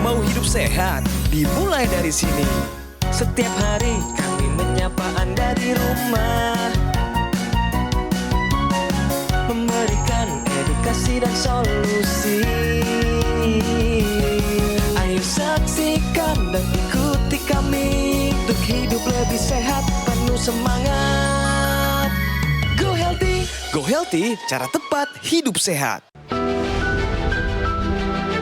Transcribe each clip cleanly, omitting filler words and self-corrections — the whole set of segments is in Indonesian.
Mau hidup sehat, dimulai dari sini. Setiap hari kami menyapa Anda di rumah, memberikan edukasi dan solusi. Ayo saksikan dan ikuti kami untuk hidup lebih sehat, penuh semangat. Go Healthy, cara tepat hidup sehat.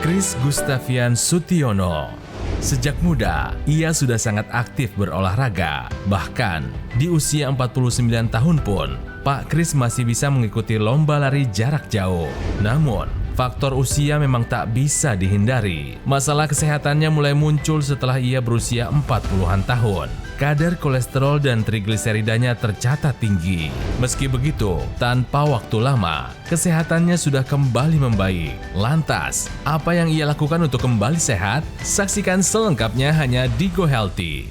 Kris Gustavian Sutiono. Sejak muda, ia sudah sangat aktif berolahraga. Bahkan, di usia 49 tahun pun, Pak Kris masih bisa mengikuti lomba lari jarak jauh. Namun, faktor usia memang tak bisa dihindari. Masalah kesehatannya mulai muncul setelah ia berusia 40-an tahun. Kadar kolesterol dan trigliseridanya tercatat tinggi. Meski begitu, tanpa waktu lama, kesehatannya sudah kembali membaik. Lantas, apa yang ia lakukan untuk kembali sehat? Saksikan selengkapnya hanya di Go Healthy.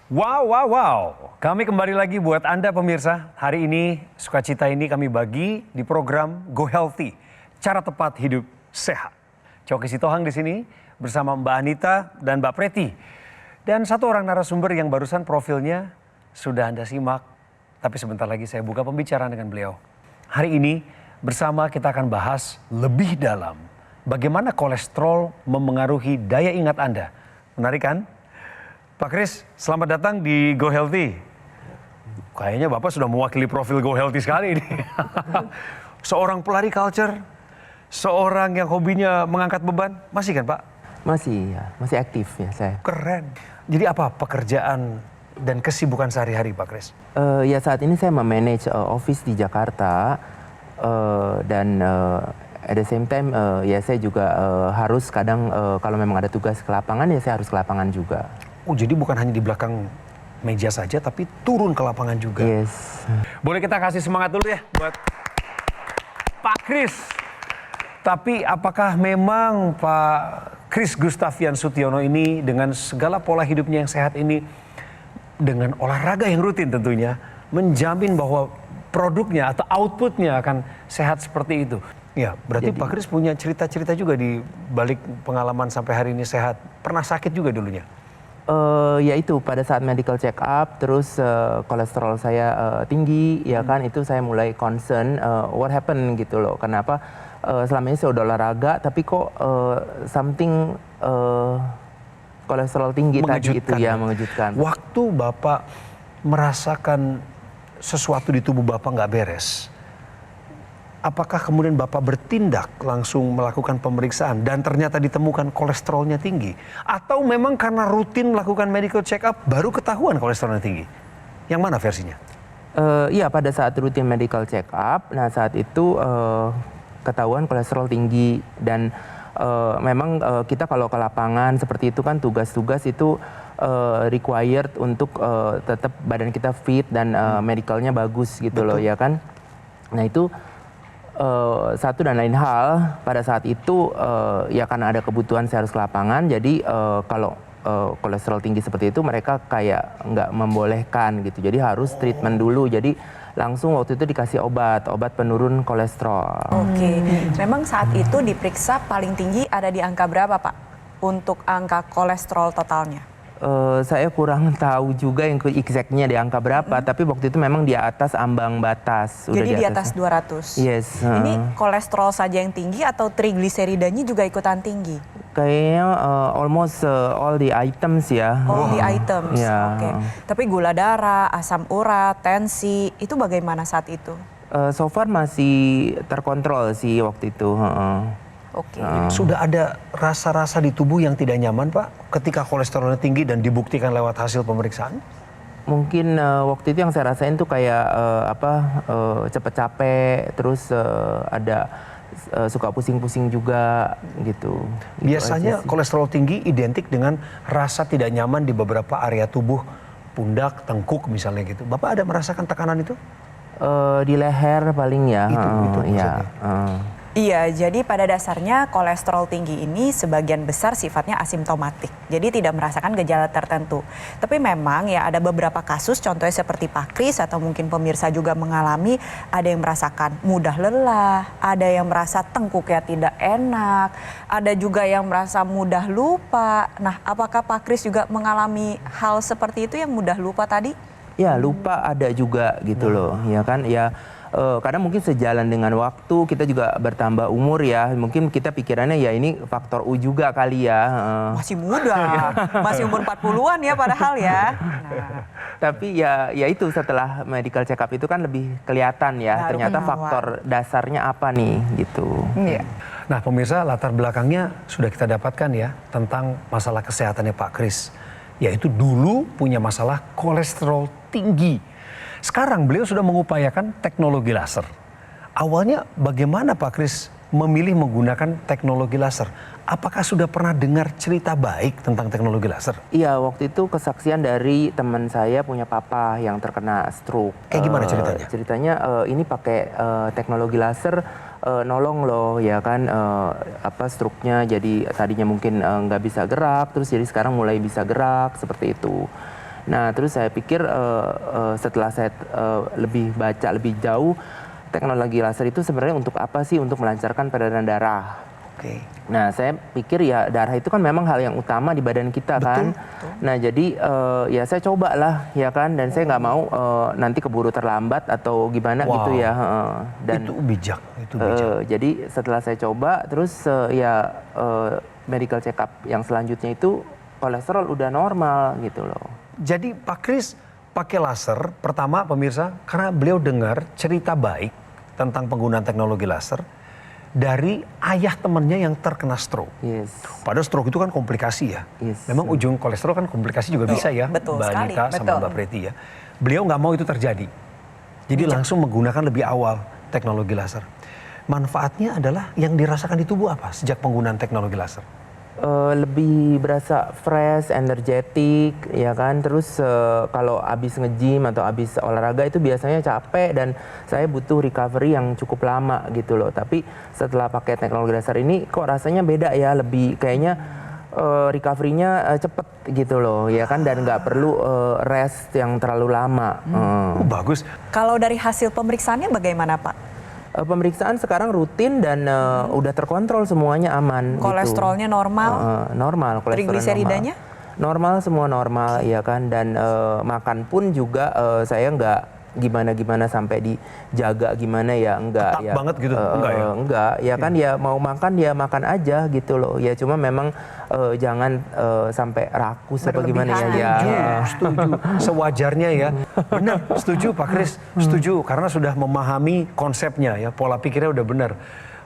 Wow. Kami kembali lagi buat Anda pemirsa. Hari ini, sukacita ini kami bagi di program Go Healthy, cara tepat hidup sehat. Coki Sitohang di sini bersama Mbak Anita dan Mbak Preti. Dan satu orang narasumber yang barusan profilnya sudah Anda simak. Tapi sebentar lagi saya buka pembicaraan dengan beliau. Hari ini bersama kita akan bahas lebih dalam bagaimana kolesterol memengaruhi daya ingat Anda. Menarik kan? Pak Kris, selamat datang di Go Healthy. Kayaknya Bapak sudah mewakili profil Go Healthy sekali ini. Seorang pelari culture, seorang yang hobinya mengangkat beban, masih kan Pak? Masih aktif ya saya. Keren. Jadi apa pekerjaan dan kesibukan sehari-hari Pak Kris? Ya saat ini saya memanage office di Jakarta dan at the same time ya saya juga harus kadang kalau memang ada tugas ke lapangan ya saya harus ke lapangan juga. Oh jadi bukan hanya di belakang meja saja tapi turun ke lapangan juga. Yes. Boleh kita kasih semangat dulu ya buat Pak Kris. Tapi apakah memang Pak Kris Gustavian Sutiono ini dengan segala pola hidupnya yang sehat ini, dengan olahraga yang rutin tentunya, menjamin bahwa produknya atau outputnya akan sehat seperti itu? Ya, berarti Pak Kris punya cerita-cerita juga di balik pengalaman sampai hari ini sehat. Pernah sakit juga dulunya? Ya itu pada saat medical check up terus kolesterol saya tinggi ya kan itu saya mulai concern what happened gitu loh. Kenapa selama ini saya udah olahraga tapi kok something kolesterol tinggi tadi itu ya mengejutkan. Waktu Bapak merasakan sesuatu di tubuh Bapak nggak beres, apakah kemudian Bapak bertindak langsung melakukan pemeriksaan dan ternyata ditemukan kolesterolnya tinggi? Atau memang karena rutin melakukan medical check up baru ketahuan kolesterolnya tinggi? Yang mana versinya? Iya pada saat rutin medical check up, nah saat itu ketahuan kolesterol tinggi dan memang kita kalau ke lapangan seperti itu kan tugas-tugas itu required untuk tetap badan kita fit dan medicalnya bagus gitu. Betul. Loh ya kan. Nah itu satu dan lain hal pada saat itu ya karena ada kebutuhan saya harus ke lapangan jadi kalau kolesterol tinggi seperti itu mereka kayak nggak membolehkan gitu jadi harus treatment dulu jadi langsung waktu itu dikasih obat penurun kolesterol. Oke, memang saat itu diperiksa paling tinggi ada di angka berapa Pak untuk angka kolesterol totalnya? Saya kurang tahu juga yang exactnya di angka berapa, tapi waktu itu memang di atas ambang batas. Jadi di atas 200? Yes. Ini kolesterol saja yang tinggi atau trigliseridanya juga ikutan tinggi? Kayaknya almost all the items ya. All the items, ya. Oke. Tapi gula darah, asam urat, tensi, itu bagaimana saat itu? So far masih terkontrol sih waktu itu. Oke. Sudah ada rasa-rasa di tubuh yang tidak nyaman Pak ketika kolesterolnya tinggi dan dibuktikan lewat hasil pemeriksaan? Mungkin waktu itu yang saya rasain tuh kayak cepet capek, terus ada suka pusing-pusing juga gitu. Biasanya kolesterol tinggi identik dengan rasa tidak nyaman di beberapa area tubuh, pundak, tengkuk misalnya gitu. Bapak ada merasakan tekanan itu? Di leher paling ya. Itu ya. Iya, jadi pada dasarnya kolesterol tinggi ini sebagian besar sifatnya asimptomatik. Jadi tidak merasakan gejala tertentu. Tapi memang ya ada beberapa kasus, contohnya seperti Pak Kris atau mungkin pemirsa juga mengalami, ada yang merasakan mudah lelah, ada yang merasa tengkuknya tidak enak, ada juga yang merasa mudah lupa. Nah, apakah Pak Kris juga mengalami hal seperti itu yang mudah lupa tadi? Ya, lupa ada juga gitu loh, ya kan? Ya, karena mungkin sejalan dengan waktu, kita juga bertambah umur ya. Mungkin kita pikirannya ya ini faktor U juga kali ya. Masih muda, masih umur 40-an ya padahal ya. Nah. Tapi ya itu setelah medical check up itu kan lebih kelihatan ya. Baru Ternyata ketahuan. faktor dasarnya apa nih gitu. Iya. Nah pemirsa, latar belakangnya sudah kita dapatkan ya tentang masalah kesehatannya Pak Kris. Yaitu dulu punya masalah kolesterol tinggi. Sekarang beliau sudah mengupayakan teknologi laser. Awalnya bagaimana Pak Kris memilih menggunakan teknologi laser? Apakah sudah pernah dengar cerita baik tentang teknologi laser? Iya, waktu itu kesaksian dari teman saya punya papa yang terkena stroke. Kayak gimana ceritanya? Ceritanya ini pakai teknologi laser nolong loh ya kan, stroke-nya jadi tadinya mungkin nggak bisa gerak, terus jadi sekarang mulai bisa gerak seperti itu. Nah, terus saya pikir setelah saya lebih baca lebih jauh, teknologi laser itu sebenarnya untuk apa sih? Untuk melancarkan peredaran darah. Oke. Nah, saya pikir ya darah itu kan memang hal yang utama di badan kita kan. Nah, jadi ya saya cobalah ya kan, dan saya nggak mau nanti keburu terlambat atau gimana gitu ya. Dan Itu bijak. jadi setelah saya coba, terus medical check up yang selanjutnya itu kolesterol udah normal gitu loh. Jadi Pak Kris pakai laser, pertama pemirsa, karena beliau dengar cerita baik tentang penggunaan teknologi laser dari ayah temannya yang terkena stroke. Yes. Padahal stroke itu kan komplikasi ya. Yes. Memang ujung kolesterol kan komplikasi juga bisa ya. betul Mbak sekali, Anita sama betul. Mbak Preti ya. Beliau nggak mau itu terjadi. Jadi langsung menggunakan lebih awal teknologi laser. Manfaatnya adalah yang dirasakan di tubuh apa sejak penggunaan teknologi laser? Lebih berasa fresh, energetik, ya kan. Terus kalau habis nge-gym atau habis olahraga itu biasanya capek dan saya butuh recovery yang cukup lama gitu loh. Tapi setelah pakai teknologi laser ini kok rasanya beda ya, lebih kayaknya recovery-nya cepet gitu loh, ya kan, dan nggak perlu rest yang terlalu lama. Bagus. Kalau dari hasil pemeriksaannya bagaimana Pak? Pemeriksaan sekarang rutin dan udah terkontrol, semuanya aman. Kolesterolnya normal? Normal, kolesterol Trigliseridanya? normal, semua normal ya kan, dan makan pun juga saya nggak gimana sampai dijaga gimana ya, enggak Ketat ya. banget gitu? Enggak ya? Enggak, ya kan, ya mau makan ya makan aja gitu loh. Ya cuma memang jangan sampai rakus apa gimana ya. Setuju. Sewajarnya ya. Benar, setuju Pak Kris. Setuju, karena sudah memahami konsepnya ya. Pola pikirnya udah benar.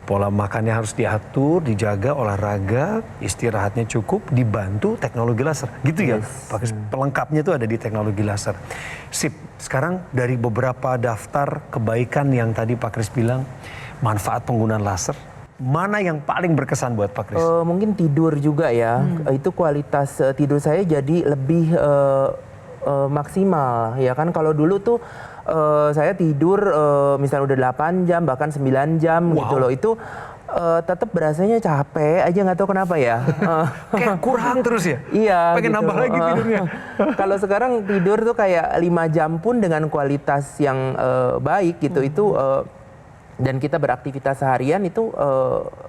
Pola makannya harus diatur, dijaga, olahraga, istirahatnya cukup, dibantu teknologi laser. Gitu ya, Pak Kris. Pelengkapnya itu ada di teknologi laser. Sip, sekarang dari beberapa daftar kebaikan yang tadi Pak Kris bilang, manfaat penggunaan laser, mana yang paling berkesan buat Pak Kris? Mungkin tidur juga ya. Itu kualitas tidur saya jadi lebih maksimal ya kan. Kalau dulu tuh saya tidur misalnya udah 8 jam bahkan 9 jam gitu loh, itu tetap berasanya capek aja, nggak tahu kenapa ya. Kayak kurang terus ya? Iya. Pengen gitu. nambah lagi tidurnya. Kalau sekarang tidur tuh kayak 5 jam pun dengan kualitas yang baik gitu, itu dan kita beraktivitas seharian itu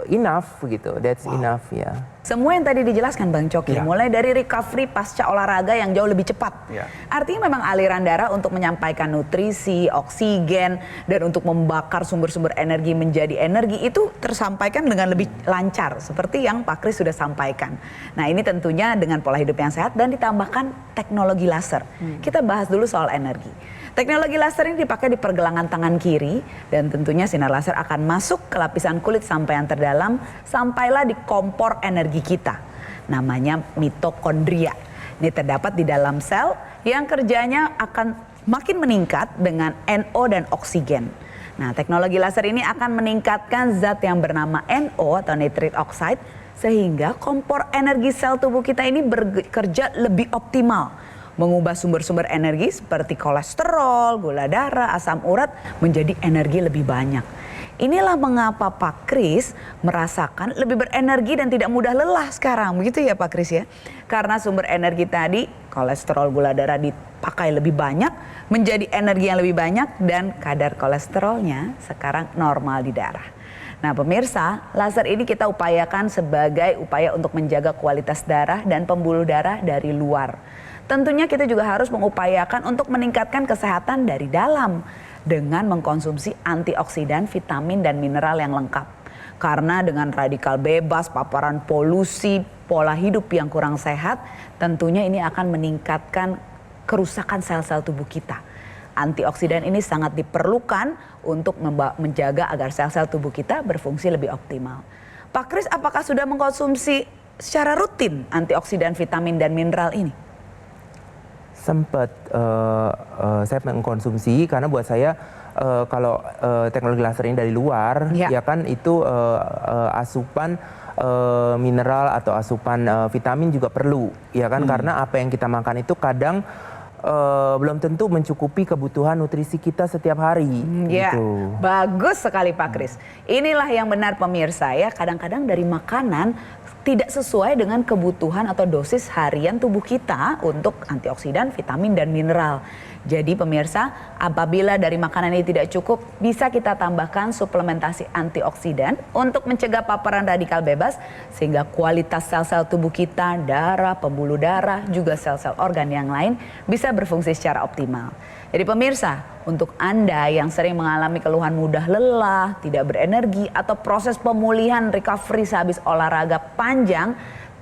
enough gitu, that's enough ya. Semua yang tadi dijelaskan Bang Coki, Ya. mulai dari recovery pasca olahraga yang jauh lebih cepat. Ya. Artinya memang aliran darah untuk menyampaikan nutrisi, oksigen, dan untuk membakar sumber-sumber energi menjadi energi itu tersampaikan dengan lebih lancar, seperti yang Pak Kris sudah sampaikan. Nah, ini tentunya dengan pola hidup yang sehat dan ditambahkan teknologi laser. Kita bahas dulu soal energi. Teknologi laser ini dipakai di pergelangan tangan kiri, dan tentunya sinar laser akan masuk ke lapisan kulit sampai yang terdalam, sampailah di kompor energi kita. Namanya mitokondria. Ini terdapat di dalam sel yang kerjanya akan makin meningkat dengan NO dan oksigen. Nah, teknologi laser ini akan meningkatkan zat yang bernama NO atau nitric oxide, sehingga kompor energi sel tubuh kita ini bekerja lebih optimal, mengubah sumber-sumber energi seperti kolesterol, gula darah, asam urat menjadi energi lebih banyak. Inilah mengapa Pak Kris merasakan lebih berenergi dan tidak mudah lelah sekarang. Begitu ya Pak Kris ya. Karena sumber energi tadi, kolesterol gula darah dipakai lebih banyak, menjadi energi yang lebih banyak dan kadar kolesterolnya sekarang normal di darah. Nah pemirsa, laser ini kita upayakan sebagai upaya untuk menjaga kualitas darah dan pembuluh darah dari luar. Tentunya kita juga harus mengupayakan untuk meningkatkan kesehatan dari dalam dengan mengkonsumsi antioksidan, vitamin dan mineral yang lengkap. Karena dengan radikal bebas, paparan polusi, pola hidup yang kurang sehat, tentunya ini akan meningkatkan kerusakan sel-sel tubuh kita. Antioksidan ini sangat diperlukan untuk menjaga agar sel-sel tubuh kita berfungsi lebih optimal. Pak Kris, apakah sudah mengkonsumsi secara rutin antioksidan, vitamin dan mineral ini? Sempat saya mengkonsumsi karena buat saya kalau teknologi laser ini dari luar ya kan itu asupan mineral atau asupan vitamin juga perlu ya kan karena apa yang kita makan itu kadang belum tentu mencukupi kebutuhan nutrisi kita setiap hari. Ya, gitu. Bagus sekali Pak Kris. Inilah yang benar pemirsa ya, kadang-kadang dari makanan tidak sesuai dengan kebutuhan atau dosis harian tubuh kita untuk antioksidan, vitamin dan mineral. Jadi pemirsa, apabila dari makanan ini tidak cukup, bisa kita tambahkan suplementasi antioksidan untuk mencegah paparan radikal bebas sehingga kualitas sel-sel tubuh kita, darah, pembuluh darah, juga sel-sel organ yang lain bisa berfungsi secara optimal. Jadi pemirsa, untuk Anda yang sering mengalami keluhan mudah lelah, tidak berenergi, atau proses pemulihan recovery sehabis olahraga panjang,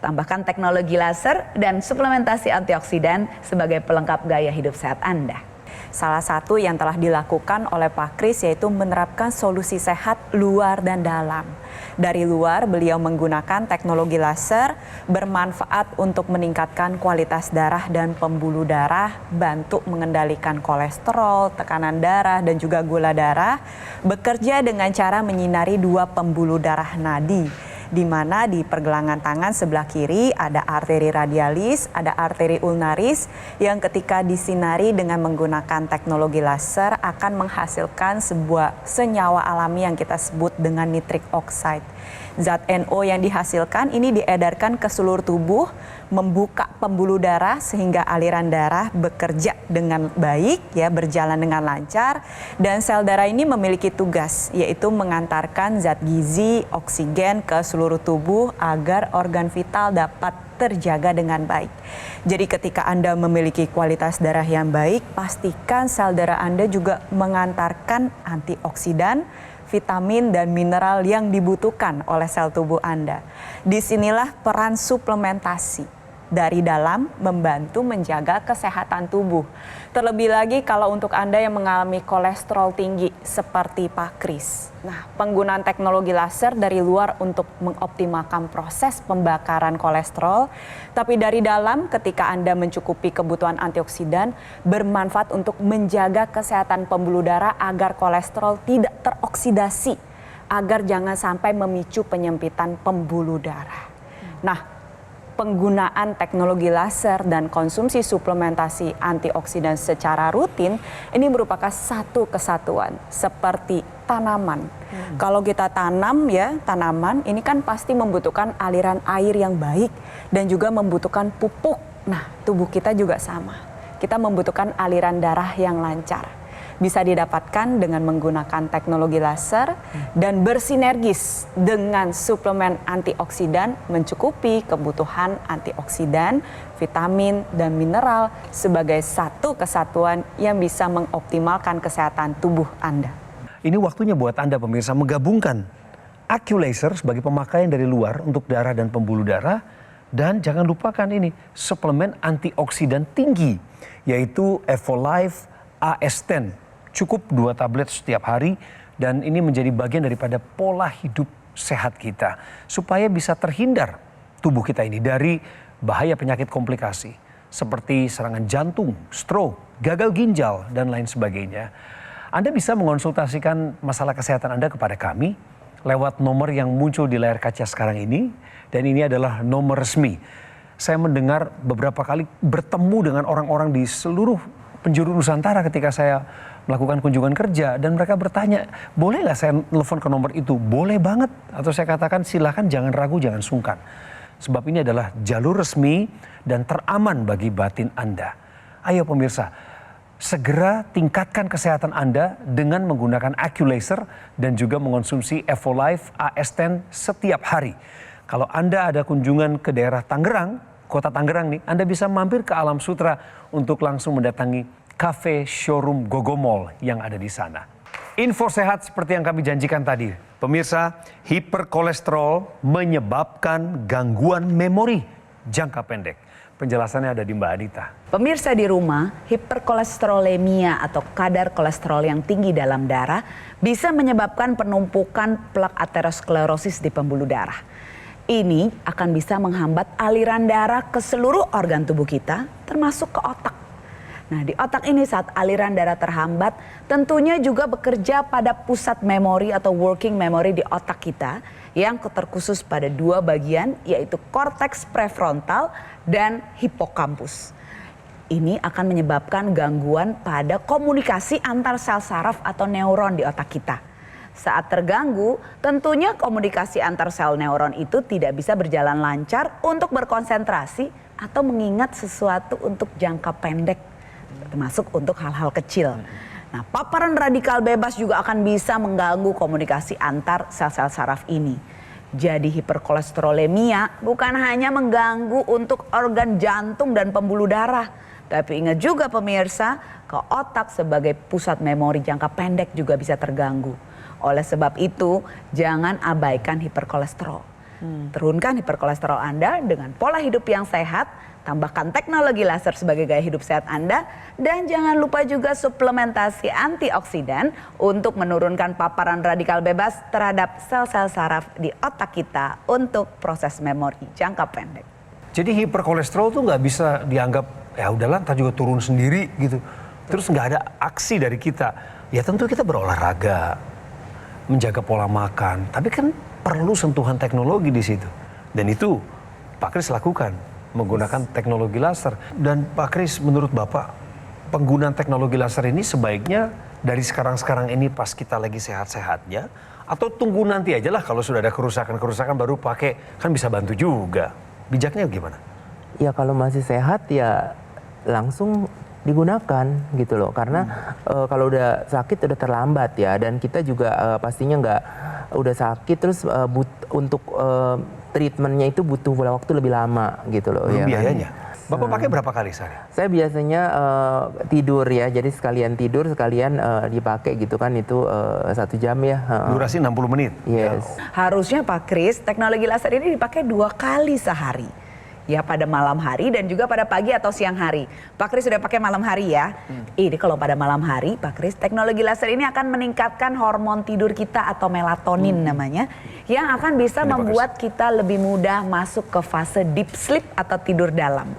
tambahkan teknologi laser dan suplementasi antioksidan sebagai pelengkap gaya hidup sehat Anda. Salah satu yang telah dilakukan oleh Pak Kris yaitu menerapkan solusi sehat luar dan dalam. Dari luar beliau menggunakan teknologi laser bermanfaat untuk meningkatkan kualitas darah dan pembuluh darah, bantu mengendalikan kolesterol, tekanan darah dan juga gula darah, bekerja dengan cara menyinari dua pembuluh darah nadi, di mana di pergelangan tangan sebelah kiri ada arteri radialis, ada arteri ulnaris yang ketika disinari dengan menggunakan teknologi laser akan menghasilkan sebuah senyawa alami yang kita sebut dengan nitric oxide. Zat NO yang dihasilkan ini diedarkan ke seluruh tubuh, membuka pembuluh darah sehingga aliran darah bekerja dengan baik, ya, berjalan dengan lancar, dan sel darah ini memiliki tugas yaitu mengantarkan zat gizi, oksigen ke seluruh tubuh agar organ vital dapat terjaga dengan baik. Jadi ketika Anda memiliki kualitas darah yang baik, pastikan sel darah Anda juga mengantarkan antioksidan, vitamin dan mineral yang dibutuhkan oleh sel tubuh Anda. Disinilah peran suplementasi dari dalam membantu menjaga kesehatan tubuh. Terlebih lagi kalau untuk Anda yang mengalami kolesterol tinggi seperti Pak Kris. Nah, penggunaan teknologi laser dari luar untuk mengoptimalkan proses pembakaran kolesterol, tapi dari dalam ketika Anda mencukupi kebutuhan antioksidan bermanfaat untuk menjaga kesehatan pembuluh darah agar kolesterol tidak teroksidasi, agar jangan sampai memicu penyempitan pembuluh darah. Nah, penggunaan teknologi laser dan konsumsi suplementasi antioksidan secara rutin ini merupakan satu kesatuan seperti tanaman. Kalau kita tanam ya tanaman ini kan pasti membutuhkan aliran air yang baik dan juga membutuhkan pupuk. Nah, tubuh kita juga sama. Kita membutuhkan aliran darah yang lancar. Bisa didapatkan dengan menggunakan teknologi laser dan bersinergis dengan suplemen antioksidan mencukupi kebutuhan antioksidan, vitamin, dan mineral sebagai satu kesatuan yang bisa mengoptimalkan kesehatan tubuh Anda. Ini waktunya buat Anda pemirsa menggabungkan AccuLaser sebagai pemakaian dari luar untuk darah dan pembuluh darah, dan jangan lupakan ini suplemen antioksidan tinggi yaitu Evolife AS10. Cukup 2 tablet setiap hari dan ini menjadi bagian daripada pola hidup sehat kita supaya bisa terhindar tubuh kita ini dari bahaya penyakit komplikasi seperti serangan jantung, stroke, gagal ginjal dan lain sebagainya. Anda bisa mengonsultasikan masalah kesehatan Anda kepada kami lewat nomor yang muncul di layar kaca sekarang ini, dan ini adalah nomor resmi. Saya mendengar beberapa kali bertemu dengan orang-orang di seluruh penjuru Nusantara ketika saya melakukan kunjungan kerja dan mereka bertanya, boleh nggak saya telepon ke nomor itu? Boleh banget. Atau saya katakan silakan, jangan ragu, jangan sungkan. Sebab ini adalah jalur resmi dan teraman bagi batin Anda. Ayo pemirsa, segera tingkatkan kesehatan Anda dengan menggunakan Aculaser dan juga mengonsumsi Evolife AS10 setiap hari. Kalau Anda ada kunjungan ke daerah Tangerang, kota Tangerang nih, Anda bisa mampir ke Alam Sutra untuk langsung mendatangi cafe showroom Gogomall yang ada di sana. Info sehat seperti yang kami janjikan tadi. Pemirsa, hiperkolesterol menyebabkan gangguan memori jangka pendek. Penjelasannya ada di Mbak Adita. Pemirsa di rumah, hiperkolesterolemia atau kadar kolesterol yang tinggi dalam darah bisa menyebabkan penumpukan plak aterosklerosis di pembuluh darah. Ini akan bisa menghambat aliran darah ke seluruh organ tubuh kita, termasuk ke otak. Nah, di otak ini saat aliran darah terhambat, tentunya juga bekerja pada pusat memori atau working memory di otak kita yang terkhusus pada dua bagian, yaitu korteks prefrontal dan hipokampus. Ini akan menyebabkan gangguan pada komunikasi antar sel saraf atau neuron di otak kita. Saat terganggu, tentunya komunikasi antar sel neuron itu tidak bisa berjalan lancar untuk berkonsentrasi atau mengingat sesuatu untuk jangka pendek, termasuk untuk hal-hal kecil. Nah, paparan radikal bebas juga akan bisa mengganggu komunikasi antar sel-sel saraf ini. Jadi hiperkolesterolemia bukan hanya mengganggu untuk organ jantung dan pembuluh darah, tapi ingat juga pemirsa, ke otak sebagai pusat memori jangka pendek juga bisa terganggu. Oleh sebab itu, jangan abaikan hiperkolesterol. Turunkan hiperkolesterol Anda dengan pola hidup yang sehat, tambahkan teknologi laser sebagai gaya hidup sehat Anda, dan jangan lupa juga suplementasi antioksidan untuk menurunkan paparan radikal bebas terhadap sel-sel saraf di otak kita untuk proses memori jangka pendek. Jadi hiperkolesterol tuh nggak bisa dianggap, ya udahlah ntar juga turun sendiri gitu. Terus nggak ada aksi dari kita. Ya tentu kita berolahraga, menjaga pola makan, tapi kan perlu sentuhan teknologi di situ. Dan itu Pak Kris lakukan, menggunakan teknologi laser. Dan Pak Kris, menurut Bapak, penggunaan teknologi laser ini sebaiknya dari sekarang-sekarang ini pas kita lagi sehat-sehatnya, atau tunggu nanti aja lah kalau sudah ada kerusakan-kerusakan baru pakai, kan bisa bantu juga. Bijaknya gimana? Ya kalau masih sehat ya langsung digunakan gitu loh, karena kalau udah sakit udah terlambat ya, dan kita juga pastinya nggak udah sakit terus untuk treatmentnya itu butuh waktu lebih lama gitu loh. Belum ya biayanya. Kan? Bapak pakai berapa kali sehari? Saya biasanya tidur ya, jadi sekalian tidur sekalian dipakai gitu kan, itu 1 jam ya. Durasi 60 menit? Yes. Harusnya Pak Kris, teknologi laser ini dipakai 2 kali sehari. Ya pada malam hari dan juga pada pagi atau siang hari. Pak Kris sudah pakai malam hari ya. Ini kalau pada malam hari Pak Kris, teknologi laser ini akan meningkatkan hormon tidur kita atau melatonin namanya. Yang akan bisa membuat kita lebih mudah masuk ke fase deep sleep atau tidur dalam.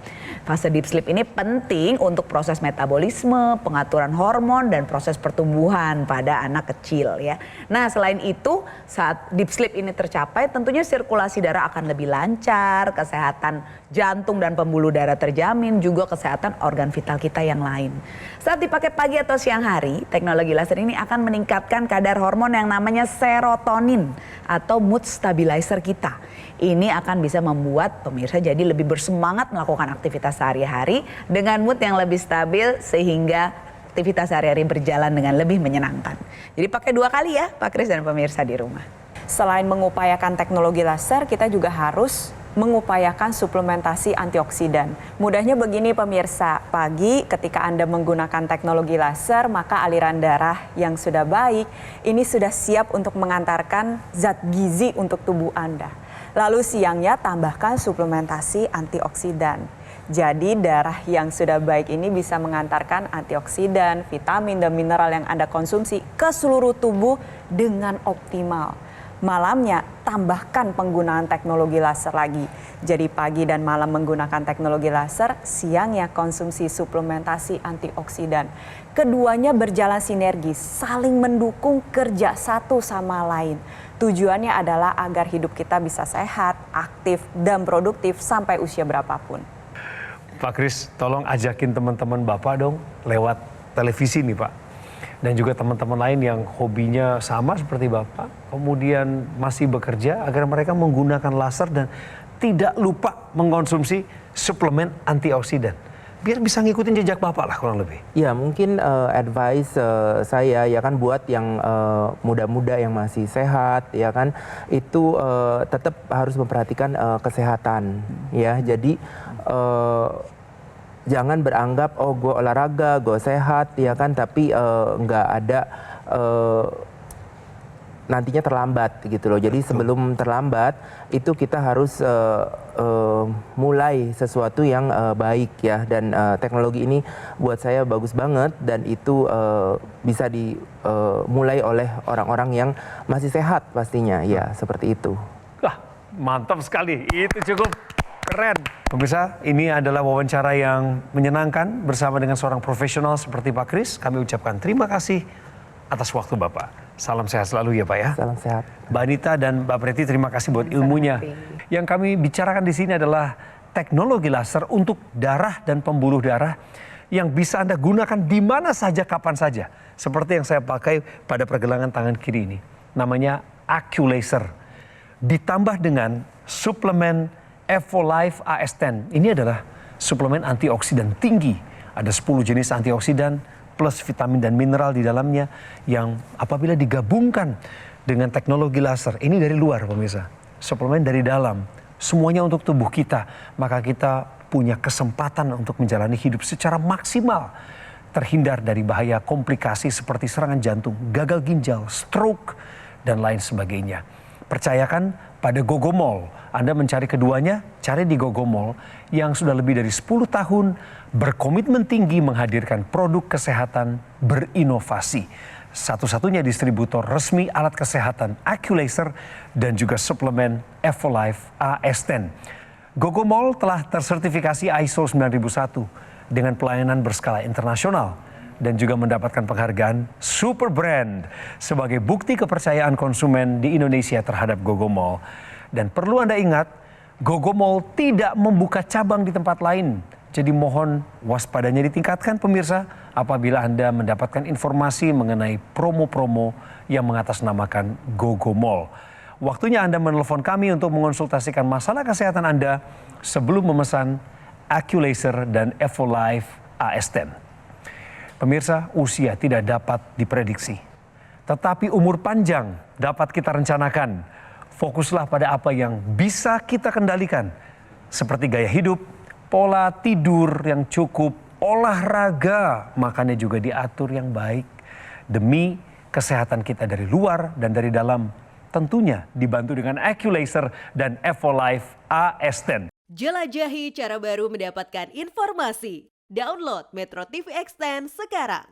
Fase deep sleep ini penting untuk proses metabolisme, pengaturan hormon, dan proses pertumbuhan pada anak kecil ya. Nah selain itu, saat deep sleep ini tercapai, tentunya sirkulasi darah akan lebih lancar, kesehatan jantung dan pembuluh darah terjamin, juga kesehatan organ vital kita yang lain. Saat dipakai pagi atau siang hari, teknologi laser ini akan meningkatkan kadar hormon yang namanya serotonin atau mood stabilizer kita. Ini akan bisa membuat pemirsa jadi lebih bersemangat melakukan aktivitas sehari-hari dengan mood yang lebih stabil sehingga aktivitas sehari-hari berjalan dengan lebih menyenangkan. Jadi pakai 2 kali ya Pak Kris dan pemirsa di rumah. Selain mengupayakan teknologi laser, kita juga harus mengupayakan suplementasi antioksidan. Mudahnya begini pemirsa, pagi ketika Anda menggunakan teknologi laser, maka aliran darah yang sudah baik ini sudah siap untuk mengantarkan zat gizi untuk tubuh Anda. Lalu siangnya tambahkan suplementasi antioksidan. Jadi darah yang sudah baik ini bisa mengantarkan antioksidan, vitamin, dan mineral yang Anda konsumsi ke seluruh tubuh dengan optimal. Malamnya tambahkan penggunaan teknologi laser lagi. Jadi pagi dan malam menggunakan teknologi laser, siangnya konsumsi suplementasi antioksidan. Keduanya berjalan sinergis, saling mendukung kerja satu sama lain. Tujuannya adalah agar hidup kita bisa sehat, aktif, dan produktif sampai usia berapapun. Pak Kris, tolong ajakin teman-teman Bapak dong lewat televisi nih Pak. Dan juga teman-teman lain yang hobinya sama seperti Bapak, kemudian masih bekerja agar mereka menggunakan laser dan tidak lupa mengkonsumsi suplemen antioksidan. Biar bisa ngikutin jejak Bapak lah kurang lebih. Ya mungkin advice saya ya kan buat yang muda-muda yang masih sehat ya kan itu tetap harus memperhatikan kesehatan ya. Jadi jangan beranggap oh gue olahraga, gue sehat ya kan tapi nggak ada nantinya terlambat gitu loh. Jadi sebelum terlambat itu kita harus mulai sesuatu yang baik ya dan teknologi ini buat saya bagus banget dan itu bisa dimulai oleh orang-orang yang masih sehat pastinya ya seperti itu. Wah, mantap sekali. Itu cukup keren. Pemirsa, ini adalah wawancara yang menyenangkan bersama dengan seorang profesional seperti Pak Kris. Kami ucapkan terima kasih atas waktu Bapak. Salam sehat selalu ya Pak ya. Salam sehat. Mbak Anita dan Mbak Preti terima kasih buat ilmunya. Yang kami bicarakan di sini adalah teknologi laser untuk darah dan pembuluh darah yang bisa Anda gunakan di mana saja, kapan saja. Seperti yang saya pakai pada pergelangan tangan kiri ini. Namanya AccuLaser. Ditambah dengan suplemen Evolife AS10. Ini adalah suplemen antioksidan tinggi. Ada 10 jenis antioksidan plus vitamin dan mineral di dalamnya yang apabila digabungkan dengan teknologi laser, ini dari luar pemirsa, suplemen dari dalam, semuanya untuk tubuh kita, maka kita punya kesempatan untuk menjalani hidup secara maksimal, terhindar dari bahaya komplikasi seperti serangan jantung, gagal ginjal, stroke, dan lain sebagainya. Percayakan pada Gogomol. Anda mencari keduanya, cari di Gogomol yang sudah lebih dari 10 tahun berkomitmen tinggi menghadirkan produk kesehatan berinovasi. Satu-satunya distributor resmi alat kesehatan AccuLaser dan juga suplemen Evolife AS10. Gogomol telah tersertifikasi ISO 9001 dengan pelayanan berskala internasional dan juga mendapatkan penghargaan Super Brand sebagai bukti kepercayaan konsumen di Indonesia terhadap Gogomol. Dan perlu Anda ingat, Gogomol tidak membuka cabang di tempat lain. Jadi mohon waspadanya ditingkatkan pemirsa apabila Anda mendapatkan informasi mengenai promo-promo yang mengatasnamakan Gogomol. Waktunya Anda menelpon kami untuk mengonsultasikan masalah kesehatan Anda sebelum memesan AccuLaser dan Evolife AS10. Pemirsa, usia tidak dapat diprediksi. Tetapi umur panjang dapat kita rencanakan. Fokuslah pada apa yang bisa kita kendalikan. Seperti gaya hidup, pola tidur yang cukup, olahraga, makannya juga diatur yang baik. Demi kesehatan kita dari luar dan dari dalam. Tentunya dibantu dengan AccuLaser dan Evolife AS10. Jelajahi cara baru mendapatkan informasi. Download Metro TV Extend sekarang.